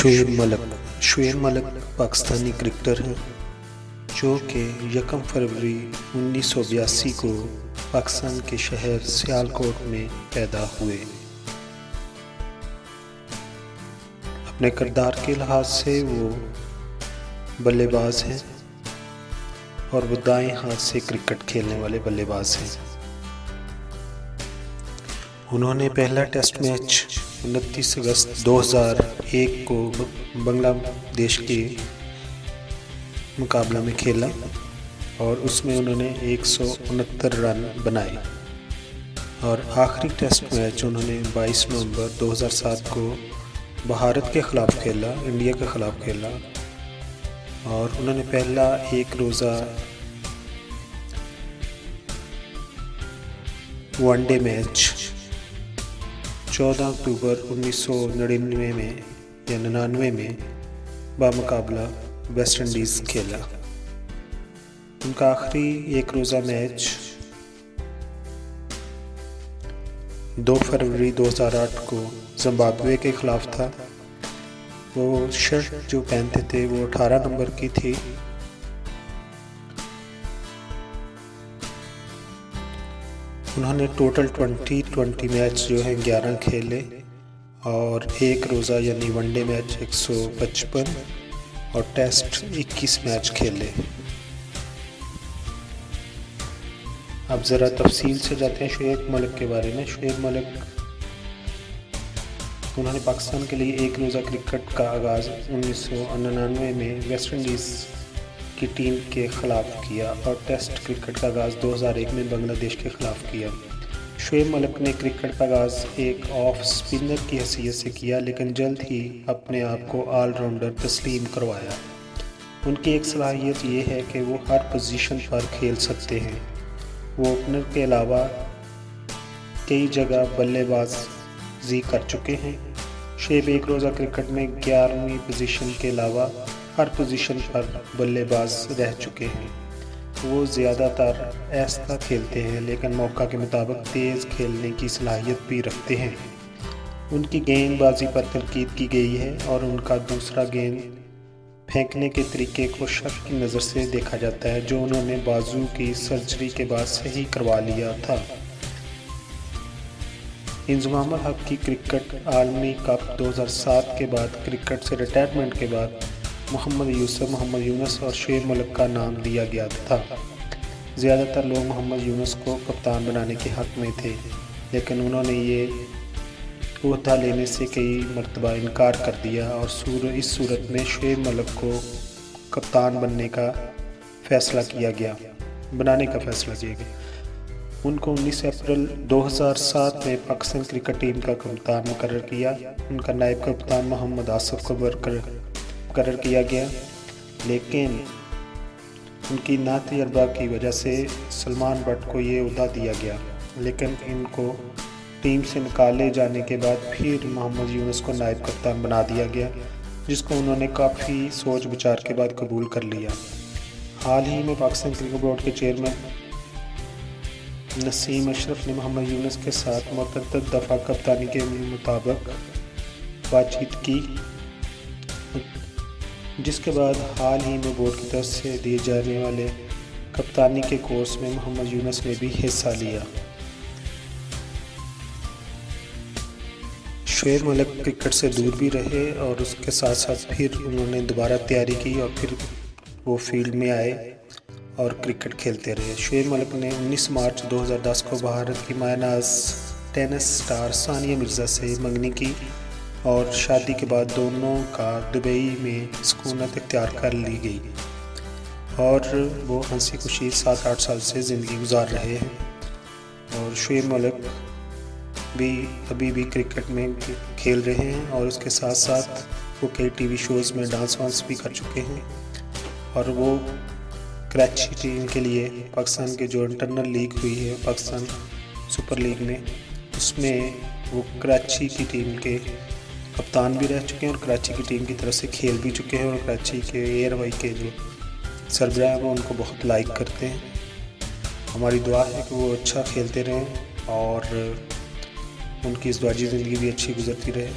Shoaib Malik Pakistani cricketer ہیں جو کہ 1 فروری 1982 کو پاکستان کے شہر سیالکوٹ میں پیدا ہوئے۔ اپنے کردار کے لحاظ سے وہ بلے باز ہیں اور وہ دائیں ہاتھ سے کرکٹ کھیلنے والے بلے باز ہیں۔ انہوں نے پہلا ٹیسٹ میچ 29 اگست 2001 کو بنگلہ دیش کے مقابلہ میں کھیلا اور اس میں انہوں نے 169 رن بنائے، اور آخری ٹیسٹ میچ انہوں نے 22 نومبر 2007 کو بھارت کے خلاف کھیلا، انڈیا کے خلاف کھیلا، اور انہوں نے پہلا ایک روزہ ون ڈے میچ 14 اکتوبر 1999 میں یا 99 میں بامقابلہ ویسٹ انڈیز کھیلا۔ ان کا آخری ایک روزہ میچ 2 فروری 2008 کو زمبابوے کے خلاف تھا۔ وہ شرٹ جو پہنتے تھے وہ 18 نمبر کی تھی۔ انہوں نے ٹوٹل 20 میچ جو ہیں 11 کھیلے، اور ایک روزہ یعنی ون ڈے میچ 155 اور ٹیسٹ 21 میچ کھیلے۔ اب ذرا تفصیل سے جاتے ہیں شعیب ملک کے بارے میں۔ شعیب ملک انہوں نے پاکستان کے لیے ایک روزہ کرکٹ کا آغاز 1999 میں ویسٹ انڈیز کی ٹیم کے خلاف کیا، اور ٹیسٹ کرکٹ کا آغاز 2001 میں بنگلہ دیش کے خلاف کیا۔ شعیب ملک نے کرکٹ کا آغاز ایک آف اسپنر کی حیثیت سے کیا، لیکن جلد ہی اپنے آپ کو آل راؤنڈر تسلیم کروایا۔ ان کی ایک صلاحیت یہ ہے کہ وہ ہر پوزیشن پر کھیل سکتے ہیں۔ وہ اوپنر کے علاوہ کئی جگہ بلے بازی کر چکے ہیں۔ شعیب ایک روزہ کرکٹ میں 11ویں پوزیشن کے علاوہ ہر پوزیشن پر بلے باز رہ چکے ہیں۔ وہ زیادہ تر ایستا کھیلتے ہیں، لیکن موقع کے مطابق تیز کھیلنے کی صلاحیت بھی رکھتے ہیں۔ ان کی گیند بازی پر تنقید کی گئی ہے، اور ان کا دوسرا گیند پھینکنے کے طریقے کو شک کی نظر سے دیکھا جاتا ہے، جو انہوں نے بازو کی سرجری کے بعد صحیح کروا لیا تھا۔ انضمام الحق کی کرکٹ عالمی کپ 2007 کے بعد کرکٹ سے ریٹائرمنٹ کے بعد محمد یونس اور شعیب ملک کا نام لیا گیا تھا۔ زیادہ تر لوگ محمد یونس کو کپتان بنانے کے حق میں تھے، لیکن انہوں نے یہ عہدہ لینے سے کئی مرتبہ انکار کر دیا، اور اس صورت میں شعیب ملک کو کپتان بنانے کا فیصلہ کیا گیا۔ ان کو 19 اپریل 2007 میں پاکستان کرکٹ ٹیم کا کپتان مقرر کیا۔ ان کا نائب کپتان محمد آصف کو مقرر کیا گیا، لیکن ان کی ناتجربہ کی وجہ سے سلمان بٹ کو یہ عہدہ دیا گیا، لیکن ان کو ٹیم سے نکالے جانے کے بعد پھر محمد یونس کو نائب کپتان بنا دیا گیا، جس کو انہوں نے کافی سوچ بچار کے بعد قبول کر لیا۔ حال ہی میں پاکستان کرکٹ بورڈ کے چیئرمین نسیم اشرف نے محمد یونس کے ساتھ متعدد دفعہ کپتانی کے مطابق بات چیت کی، جس کے بعد حال ہی میں بورڈ کی طرف سے دیے جانے والے کپتانی کے کورس میں محمد یونس نے بھی حصہ لیا۔ شعیب ملک کرکٹ سے دور بھی رہے، اور اس کے ساتھ ساتھ پھر انہوں نے دوبارہ تیاری کی، اور پھر وہ فیلڈ میں آئے اور کرکٹ کھیلتے رہے۔ شعیب ملک نے 19 مارچ 2010 کو بھارت کی مایہ ناز ٹینس سٹار ثانیہ مرزا سے منگنی کی، اور شادی کے بعد دونوں کا دبئی میں سکونت اختیار کر لی گئی، اور وہ ہنسی خوشی 7-8 سال سے زندگی گزار رہے ہیں۔ اور شعیب ملک بھی ابھی بھی کرکٹ میں کھیل رہے ہیں، اور اس کے ساتھ ساتھ وہ کئی ٹی وی شوز میں ڈانس وانس بھی کر چکے ہیں، اور وہ کراچی ٹیم کے لیے پاکستان کے جو انٹرنل لیگ ہوئی ہے پاکستان سپر لیگ میں، اس میں وہ کراچی کی ٹیم کے کپتان بھی رہ چکے ہیں، اور کراچی کی ٹیم کی طرف سے کھیل بھی چکے ہیں، اور کراچی کے ایئر وائی کے جو سربراہ ہیں وہ ان کو بہت لائک کرتے ہیں۔ ہماری دعا ہے کہ وہ اچھا کھیلتے رہیں، اور ان کی ازدواجی زندگی بھی اچھی گزرتی رہے۔